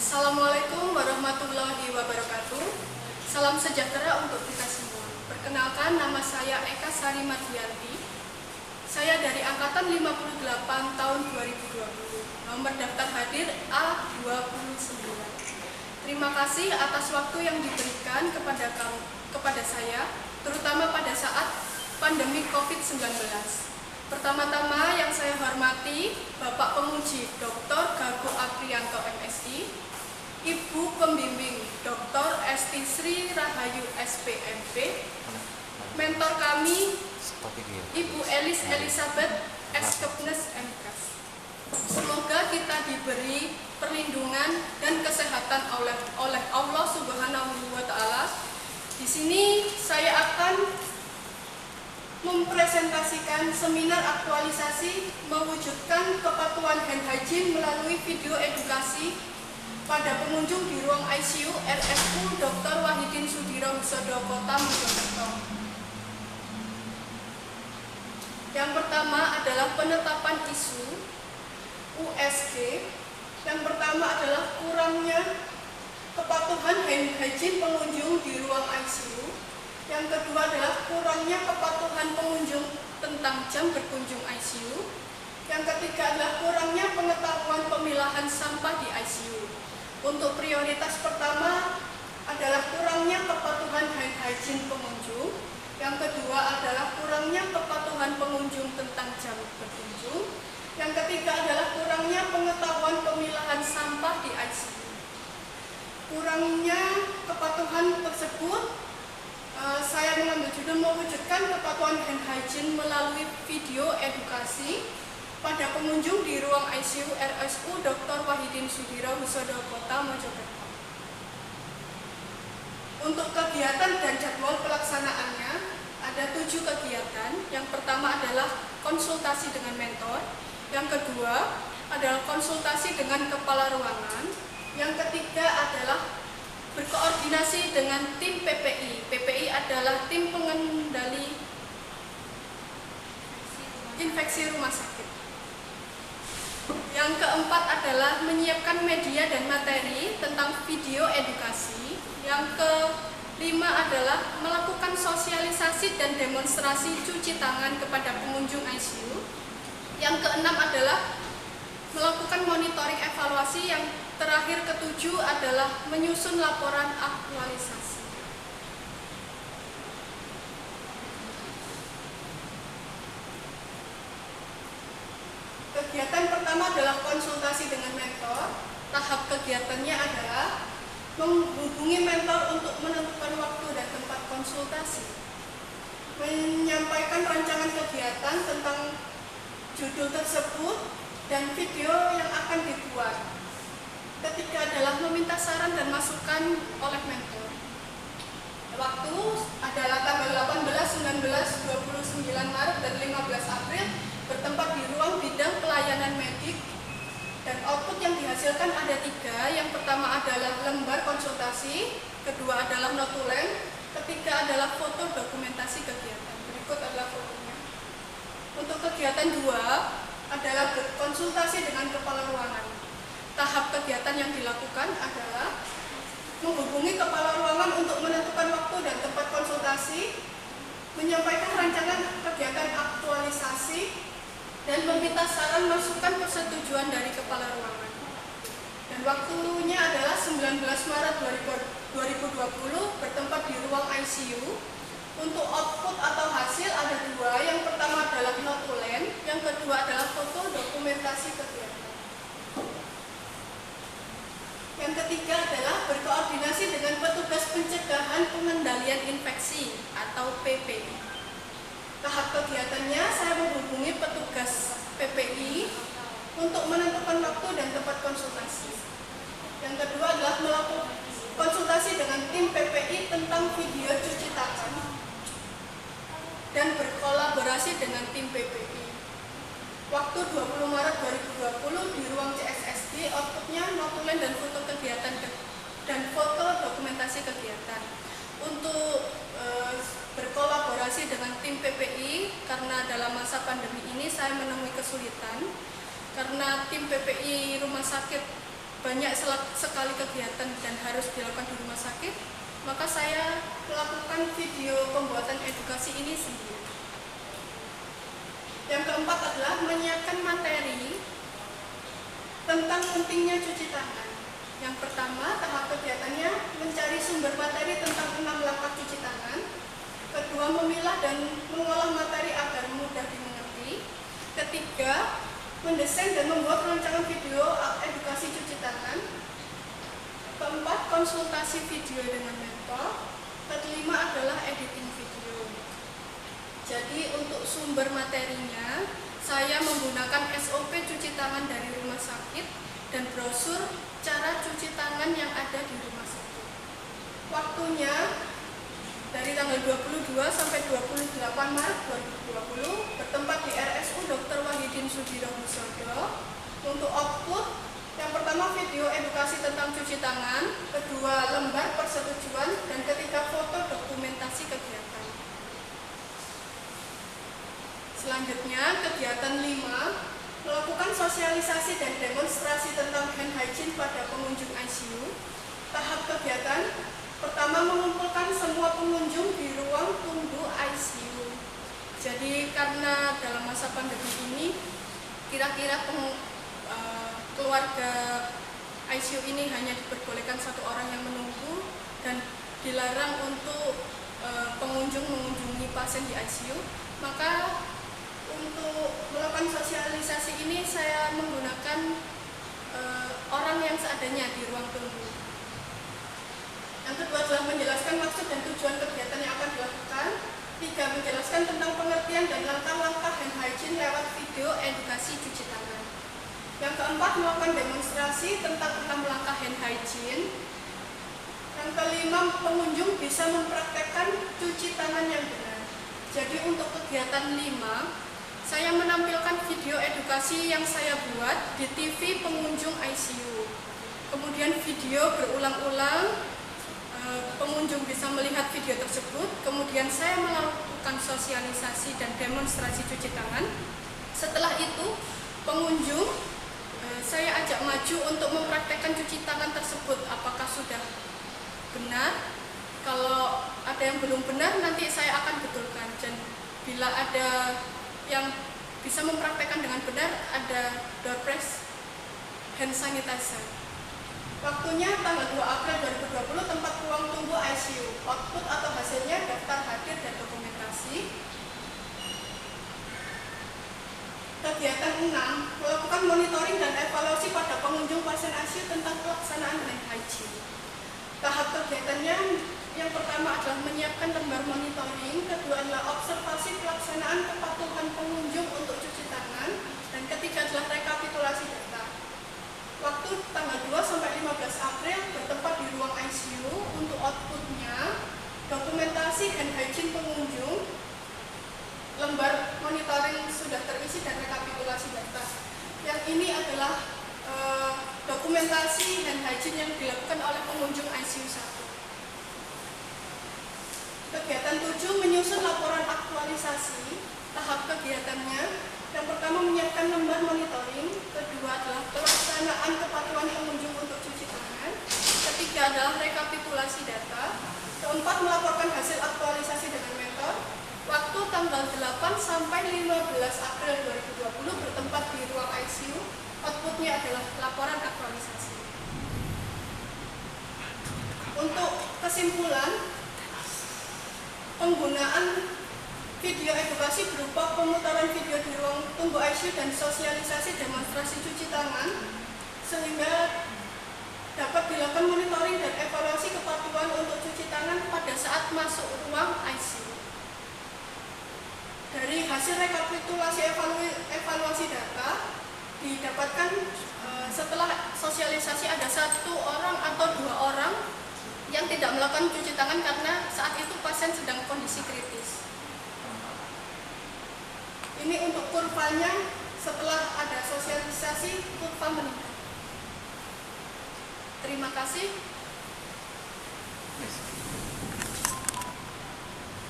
Assalamualaikum warahmatullahi wabarakatuh. Salam sejahtera untuk kita semua. Perkenalkan, nama saya Eka Sari Mardianti. Saya dari angkatan 58 tahun 2020. Nomor daftar hadir A29. Terima kasih atas waktu yang diberikan kepada saya, terutama pada saat pandemi COVID-19. Pertama-tama yang saya hormati Bapak Penguji Dr. Gago Aprianto MSI, Ibu Pembimbing Dr. Esti Sri Rahayu SPMP, mentor kami Ibu Elis Elizabeth Eskepnes MKes. Semoga kita diberi perlindungan dan kesehatan oleh Allah Subhanahu wa Ta'ala. Di sini saya akan mempresentasikan seminar aktualisasi mewujudkan kepatuhan hand hygiene melalui video edukasi pada pengunjung di ruang ICU RSU Dr. Wahidin Sudirohusodo Kota Mojokerto. Yang pertama adalah penetapan isu USG. Yang pertama adalah kurangnya kepatuhan hand hygiene pengunjung di ruang ICU. Yang kedua adalah kurangnya kepatuhan pengunjung tentang jam berkunjung ICU. Yang ketiga adalah kurangnya pengetahuan pemilahan sampah di ICU. Untuk prioritas pertama adalah kurangnya kepatuhan hand hygiene pengunjung. Yang kedua adalah kurangnya kepatuhan pengunjung tentang jam berkunjung. Yang ketiga adalah kurangnya pengetahuan pemilahan sampah di ICU. Kurangnya kepatuhan tersebut saya mengambil judul mewujudkan kepatuhan hand hygiene melalui video edukasi pada pengunjung di ruang ICU RSU Dr. Wahidin Sudirohusodo Kota Mojokerto. Untuk kegiatan dan jadwal pelaksanaannya ada 7 kegiatan. Yang pertama adalah konsultasi dengan mentor. Yang kedua adalah konsultasi dengan kepala ruangan. Yang ketiga adalah berkoordinasi dengan tim PPI. PPI adalah tim pengendali infeksi rumah sakit. Yang keempat adalah menyiapkan media dan materi tentang video edukasi. Yang kelima adalah melakukan sosialisasi dan demonstrasi cuci tangan kepada pengunjung ICU. Yang keenam adalah melakukan monitoring evaluasi. Yang terakhir ketujuh adalah menyusun laporan aktualisasi. Kegiatan pertama adalah konsultasi dengan mentor. Tahap kegiatannya adalah menghubungi mentor untuk menentukan waktu dan tempat konsultasi. Menyampaikan rancangan kegiatan tentang judul tersebut dan video yang akan dibuat. Ketiga adalah meminta saran dan masukan oleh mentor. Waktu adalah tanggal 18, 19, 29 Maret dan 15 April bertempat di ruang bidang pelayanan medik. Dan output yang dihasilkan ada 3. Yang pertama adalah lembar konsultasi, kedua adalah notulen, ketiga adalah foto dokumentasi kegiatan. Berikut adalah fotonya. Untuk kegiatan 2 adalah berkonsultasi dengan kepala ruangan. Tahap kegiatan yang dilakukan adalah menghubungi kepala ruangan untuk menentukan waktu dan tempat konsultasi, menyampaikan rancangan kegiatan aktualisasi, dan meminta saran masukan persetujuan dari kepala ruangan. Dan waktunya adalah 19 Maret 2020 bertempat di ruang ICU. Untuk output atau hasil ada 2. Yang pertama adalah notulen, yang kedua adalah foto dokumentasi kegiatan. Yang ketiga adalah berkoordinasi dengan petugas pencegahan pengendalian infeksi atau PPI. Tahap kegiatannya saya menghubungi petugas PPI untuk menentukan waktu dan tempat konsultasi. Yang kedua adalah melakukan konsultasi dengan tim PPI tentang video cuci tangan dan berkolaborasi dengan tim PPI. Waktu 20 Maret 2020 di ruang CSSD, outputnya notulen dan foto kegiatan dan foto dokumentasi kegiatan. Untuk berkolaborasi dengan tim PPI, karena dalam masa pandemi ini saya menemui kesulitan karena tim PPI rumah sakit banyak sekali kegiatan dan harus dilakukan di rumah sakit, maka saya melakukan video pembuatan edukasi ini sendiri. Yang keempat adalah menyiapkan materi tentang pentingnya cuci tangan. Yang pertama, tahap kegiatannya mencari sumber materi tentang 6 langkah cuci tangan. Kedua, memilah dan mengolah materi agar mudah dimengerti. Ketiga, mendesain dan membuat rancangan video edukasi cuci tangan. Keempat, konsultasi video dengan mentor. Kelima adalah editing video. Jadi untuk sumber materinya, saya menggunakan SOP cuci tangan dari rumah sakit dan brosur cara cuci tangan yang ada di rumah sakit. Waktunya dari tanggal 22 sampai 28 Maret 2020 bertempat di RSU Dr. Wahidin Sudirohusodo. Untuk output, yang pertama video edukasi tentang cuci tangan, kedua lembar persetujuan, dan ketiga foto dokumentasi kegiatan. Selanjutnya, kegiatan 5, melakukan sosialisasi dan demonstrasi tentang hand hygiene pada pengunjung ICU. Tahap kegiatan pertama, mengumpulkan semua pengunjung di ruang tunggu ICU. Jadi karena dalam masa pandemi ini kira-kira keluarga ICU ini hanya diperbolehkan 1 orang yang menunggu dan dilarang untuk pengunjung mengunjungi pasien di ICU, maka untuk melakukan sosialisasi ini saya menggunakan orang yang seadanya di ruang tunggu. Yang kedua adalah menjelaskan maksud dan tujuan kegiatan yang akan dilakukan. 3, menjelaskan tentang pengertian dan langkah-langkah hand hygiene lewat video edukasi cuci tangan. Yang keempat, melakukan demonstrasi tentang 6 langkah hand hygiene. Yang kelima, pengunjung bisa mempraktekkan cuci tangan yang benar. Jadi untuk kegiatan 5, saya menampilkan video edukasi yang saya buat di TV pengunjung ICU. Kemudian video berulang-ulang, pengunjung bisa melihat video tersebut. Kemudian saya melakukan sosialisasi dan demonstrasi cuci tangan. Setelah itu, pengunjung saya ajak maju untuk mempraktekkan cuci tangan tersebut. Apakah sudah benar? Kalau ada yang belum benar, nanti saya akan betulkan. Dan bila ada yang bisa mempraktekkan dengan benar, ada door press hand sanitizer. Waktunya tanggal 2 April 2020, tempat ruang tunggu ICU. Output atau hasilnya daftar hadir dan dokumentasi. Kegiatan 6, melakukan monitoring dan evaluasi pada pengunjung pasien ICU tentang pelaksanaan hand hygiene. Tahap kegiatannya yang pertama adalah menyiapkan lembar monitoring, kedua adalah observasi pelaksanaan kepatuhan pengunjung untuk cuci tangan, dan ketiga adalah rekapitulasi data. Waktu tanggal 2 sampai 15 April bertempat di ruang ICU. Untuk outputnya, dokumentasi hand hygiene pengunjung, lembar monitoring sudah terisi dan rekapitulasi data. Yang ini adalah dokumentasi hand hygiene yang dilakukan oleh pengunjung ICU 1. Kegiatan 7, menyusun laporan aktualisasi. Tahap kegiatannya, yang pertama menyiapkan lembar monitoring, kedua adalah pelaksanaan kepatuhan pengunjung untuk cuci tangan, ketiga adalah rekapitulasi data, keempat melaporkan hasil aktualisasi dengan mentor. Waktu tanggal 8 sampai 15 April 2020 bertempat di ruang ICU. Outputnya adalah laporan aktualisasi. Untuk kesimpulan, penggunaan video edukasi berupa pemutaran video di ruang tunggu ICU dan sosialisasi demonstrasi cuci tangan sehingga dapat dilakukan monitoring dan evaluasi kepatuhan untuk cuci tangan pada saat masuk ruang ICU. Dari hasil rekapitulasi evaluasi data didapatkan setelah sosialisasi ada 1 orang atau 2 orang yang tidak melakukan cuci tangan karena saat itu pasien sedang kondisi kritis. Ini untuk kurvanya setelah ada sosialisasi, kurva meningkat. Terima kasih.